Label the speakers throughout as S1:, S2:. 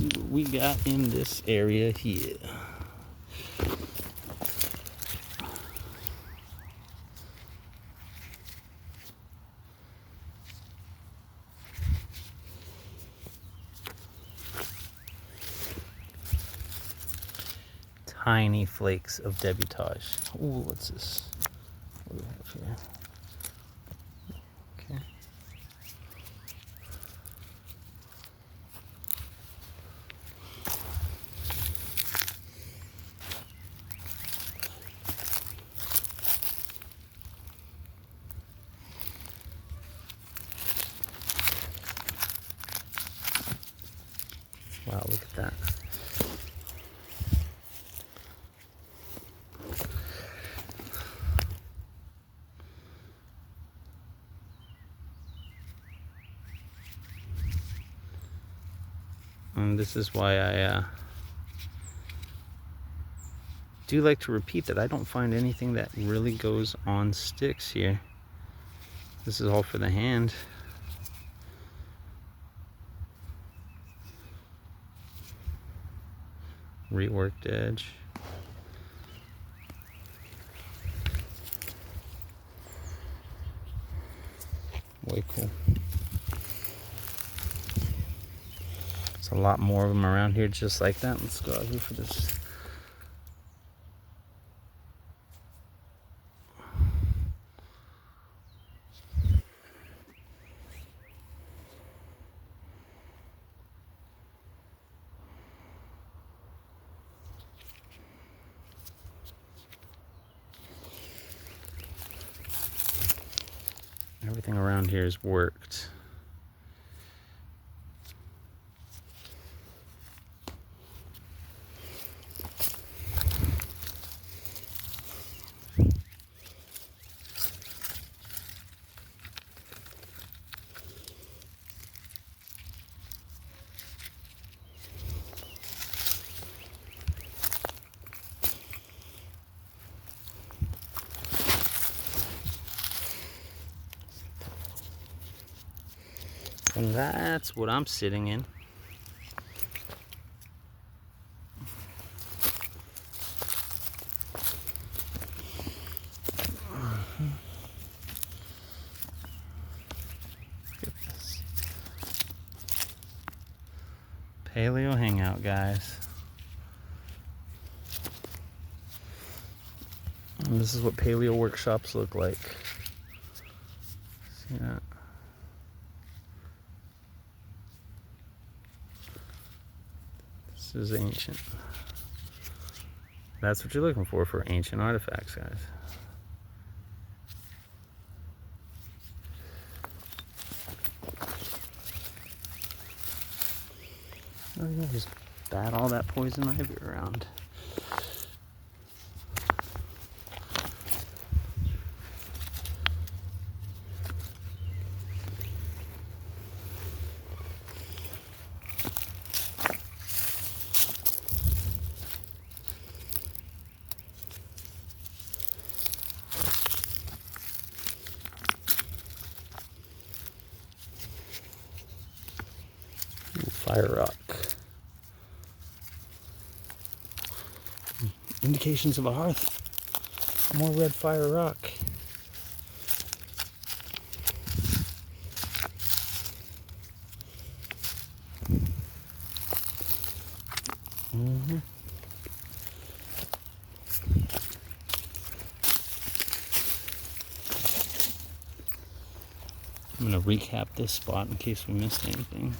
S1: see what we got in this area here. Tiny flakes of debutage. Ooh, what's this? What do we have here? Okay. Wow, look at that. And this is why I do like to repeat that I don't find anything that really goes on sticks here. This is all for the hand. Reworked edge. Way cool. There's a lot more of them around here just like that. Let's go out here for this. Everything around here is worked. And that's what I'm sitting in. Look at this. Paleo hangout, guys. And this is what paleo workshops look like. See that? This is ancient. That's what you're looking for ancient artifacts, guys. Oh yeah, just bat all that poison ivy around. Fire rock. Indications of a hearth. More red fire rock. I'm going to recap this spot in case we missed anything.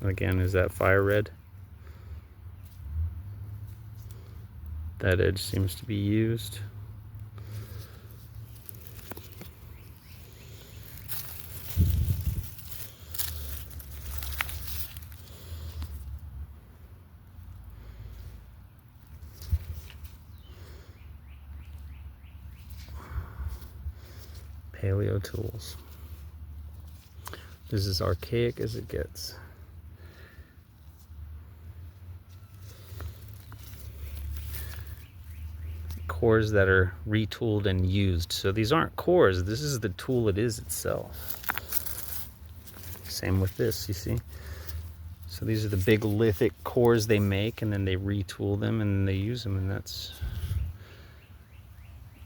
S1: Again, is that fire red? That edge seems to be used. Paleo tools. This is archaic as it gets. cores that are retooled and used. So these aren't cores, this is the tool it is itself. Same with this, you see? So these are the big lithic cores they make, and then they retool them and they use them, and that's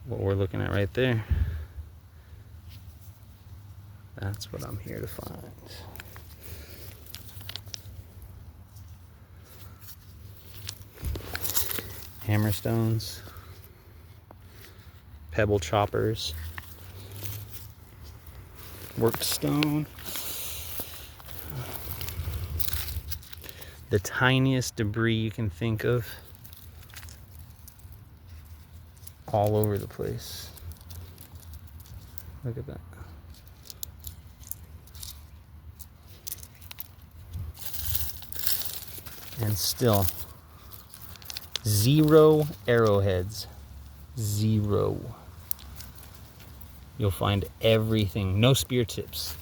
S1: what we're looking at right there. That's what I'm here to find. Hammerstones, pebble choppers, worked stone, the tiniest debris you can think of, all over the place. Look at that. And still, 0 arrowheads. 0. You'll find everything. No spear tips.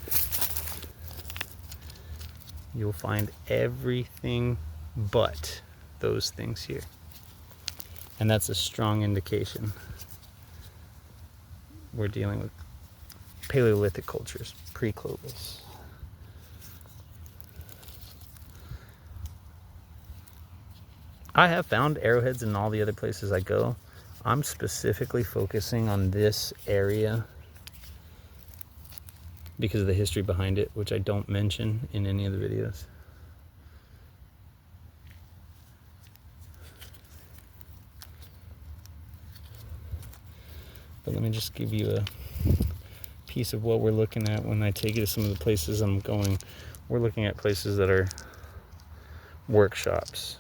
S1: You'll find everything but those things here. And that's a strong indication we're dealing with Paleolithic cultures, pre-Clovis. I have found arrowheads in all the other places I go. I'm specifically focusing on this area because of the history behind it, which I don't mention in any of the videos. But let me just give you a piece of what we're looking at when I take you to some of the places I'm going. We're looking at places that are workshops.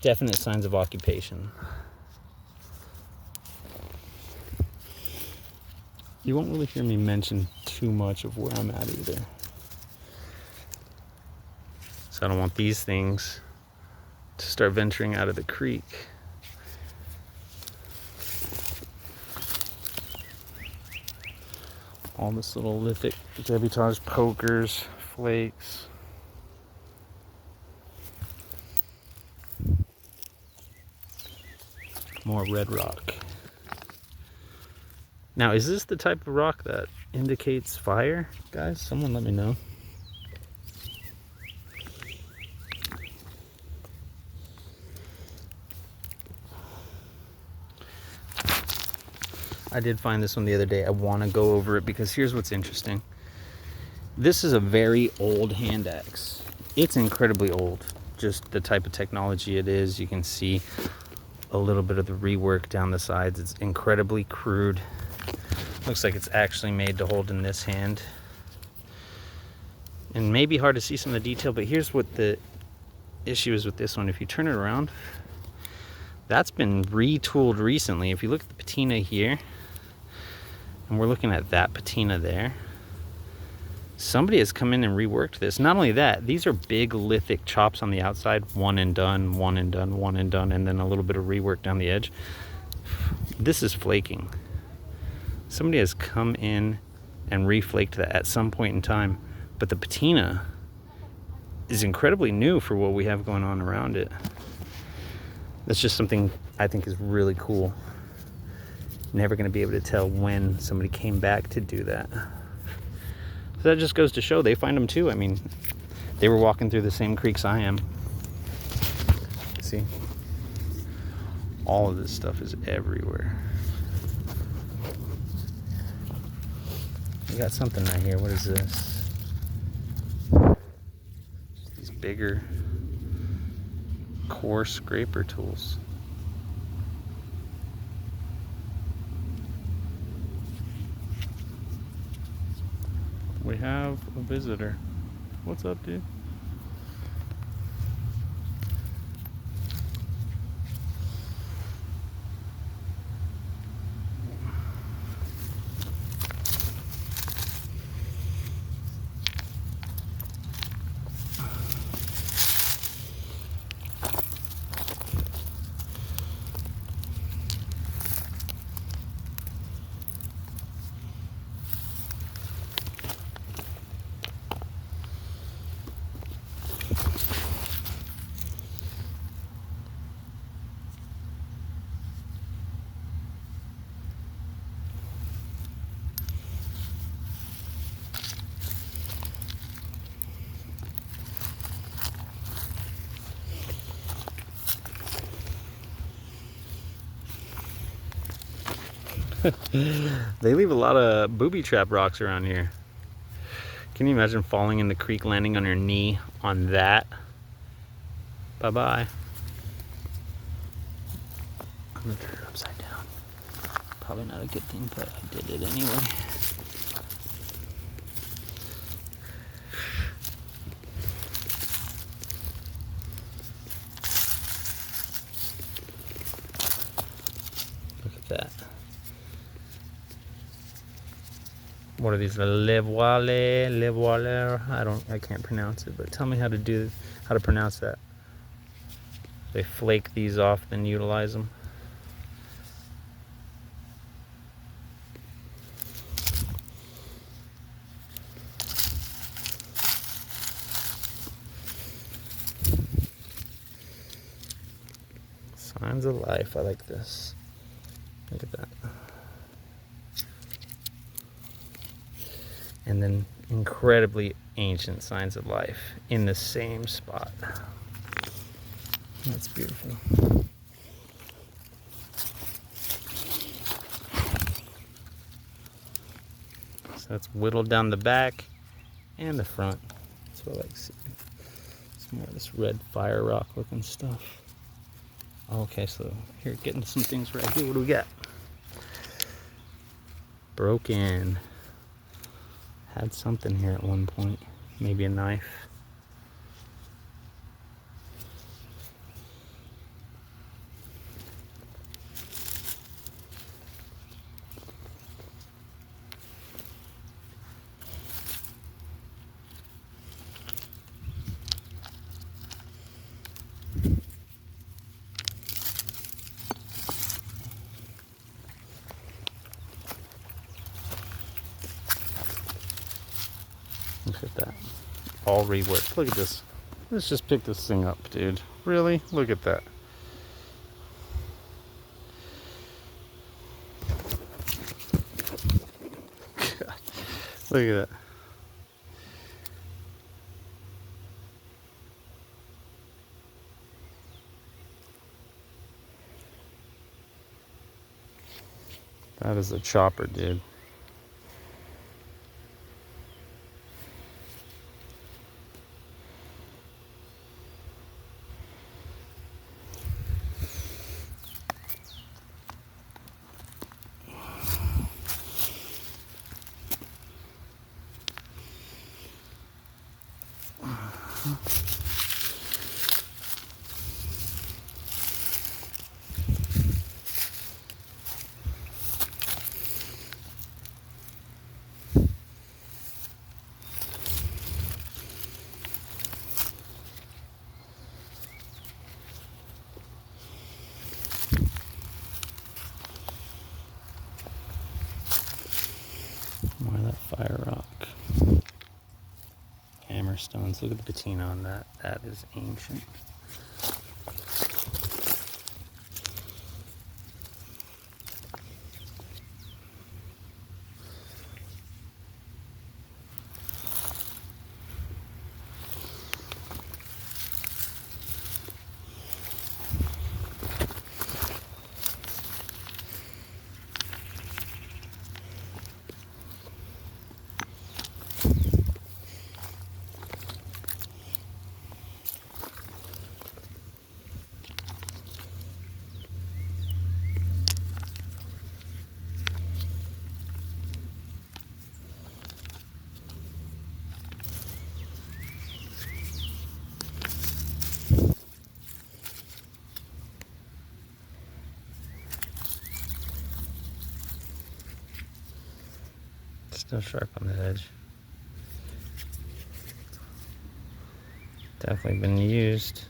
S1: Definite signs of occupation. You won't really hear me mention too much of where I'm at either. So I don't want these things to start venturing out of the creek. All this little lithic debutage pokers, flakes. More red rock. Now, is this the type of rock that indicates fire? Guys, someone let me know. I did find this one the other day. I want to go over it because here's what's interesting. This is a very old hand axe. It's incredibly old. Just the type of technology it is. You can see a little bit of the rework down the sides. It's incredibly crude. Looks like it's actually made to hold in this hand. And maybe hard to see some of the detail, but here's what the issue is with this one. If you turn it around, that's been retooled recently. If you look at the patina here, and we're looking at that patina there, somebody has come in and reworked this. Not only that, these are big lithic chops on the outside, one and done, one and done, one and done, and then a little bit of rework down the edge. This is flaking. Somebody has come in and reflaked that at some point in time, but the patina is incredibly new for what we have going on around it. That's just something I think is really cool. Never going to be able to tell when somebody came back to do that. So that just goes to show they find them too. I mean, they were walking through the same creeks I am. See? All of this stuff is everywhere. We got something right here. What is this? These bigger core scraper tools. We have a visitor. What's up, dude? They leave a lot of booby trap rocks around here. Can you imagine falling in the creek, landing on your knee on that? Bye-bye. I'm gonna turn it upside down. Probably not a good thing, but I did it anyway. Look at that. What are these? Levoile? I can't pronounce it, but tell me how to pronounce that. They flake these off, then utilize them. Signs of life. I like this. Look at that. And then incredibly ancient signs of life in the same spot. That's beautiful. So that's whittled down the back and the front. That's what I like seeing. It's more of this red fire rock looking stuff. Okay, so here, getting some things right here. What do we got? Broken. Had something here at one point. Maybe a knife. Look at that. All reworked. Look at this. Let's just pick this thing up, dude. Really? Look at that. Look at that. That is a chopper, dude. More of that fire rock. Hammerstones. Look at the patina on that. That is ancient. Still sharp on the edge. Definitely been used.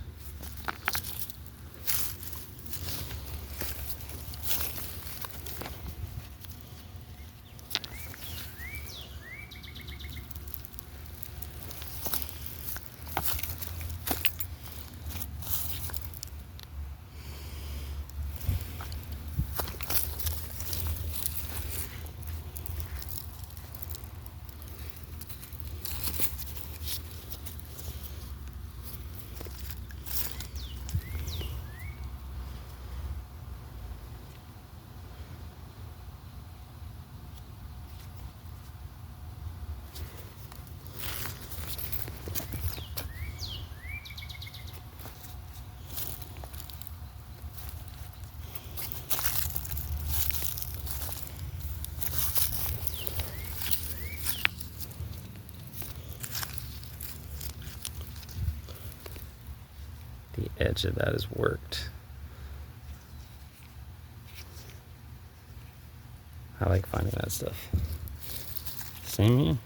S1: the edge of that is worked. I like finding that stuff. Same here.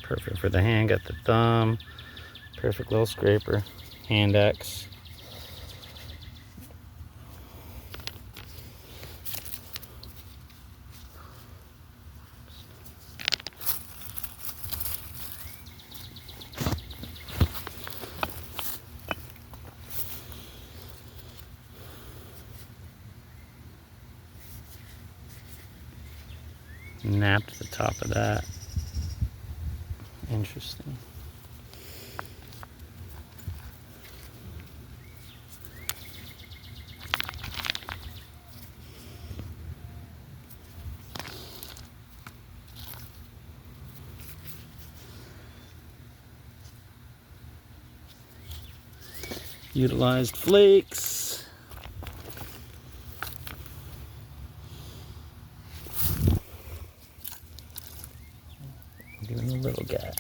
S1: Perfect for the hand, got the thumb. Perfect little scraper, hand axe. Napped the top of that. Interesting. Utilized flakes. Doing a little guy.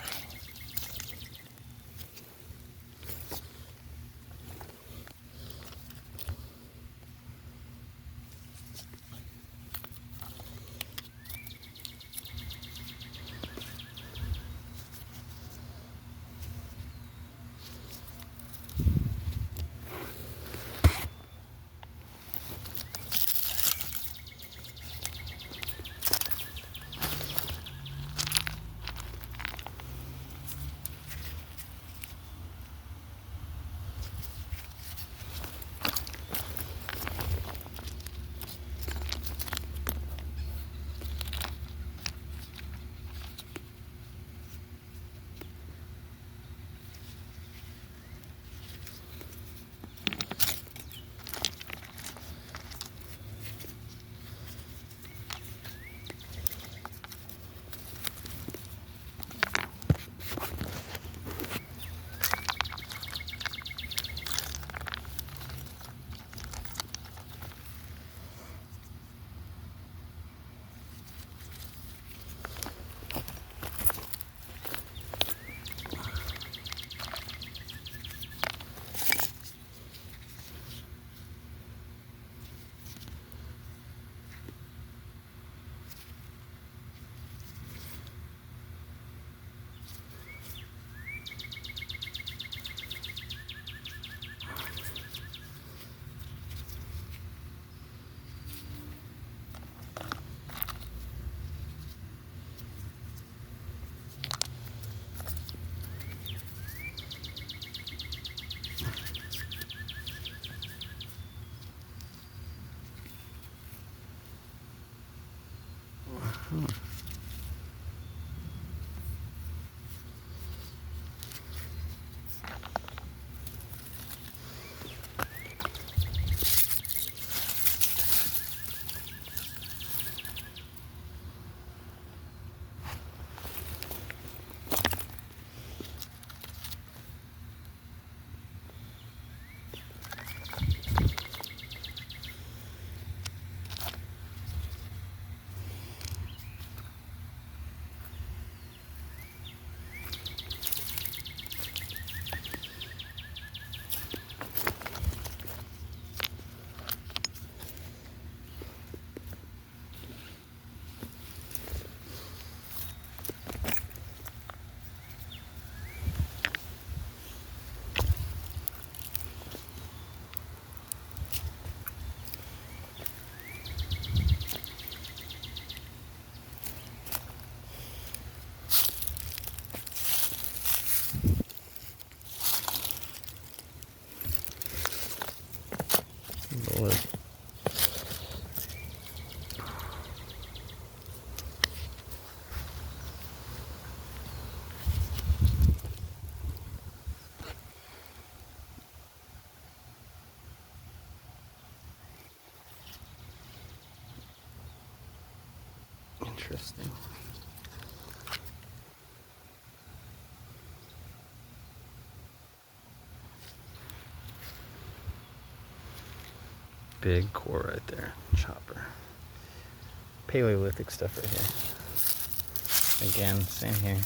S1: the wood. Interesting. Big core right there, chopper. Paleolithic stuff right here. Again, same here.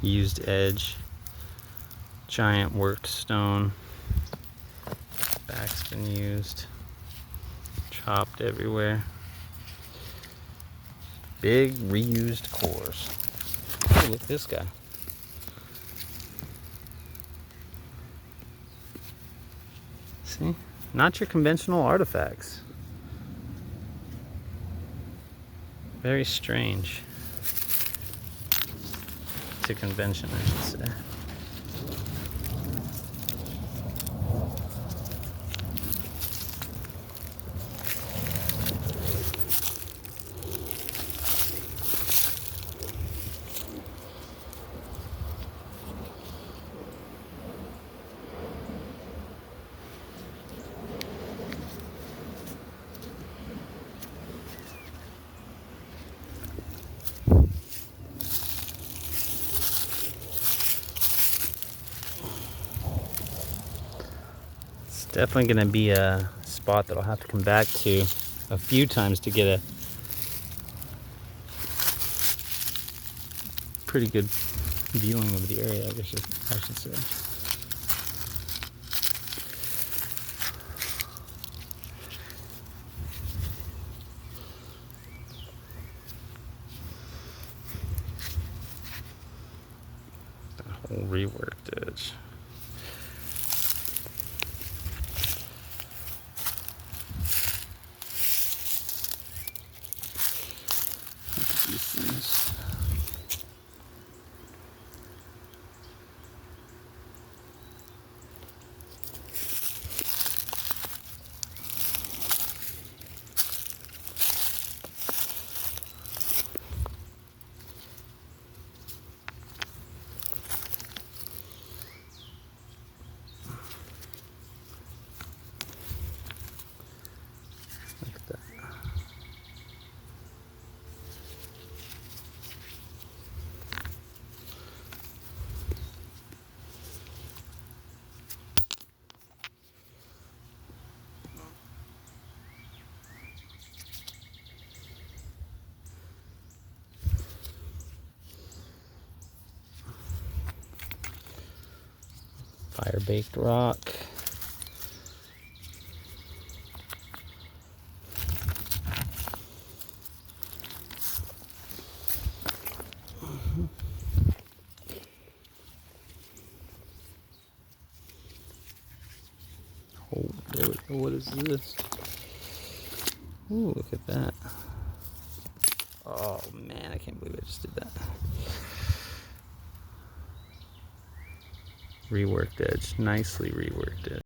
S1: Used edge, giant worked stone. Back's been used, chopped everywhere. Big reused cores. Oh, look at this guy. See? Not your conventional artifacts. Very strange. To convention, I should say. Definitely going to be a spot that I'll have to come back to a few times to get a pretty good viewing of the area, I guess I should say. That whole reworked edge. These things. Look at that. Fire baked rock. Oh, there we go. What is this? Ooh, look at that. Oh man, I can't believe I just did that. Reworked edge, nicely reworked edge.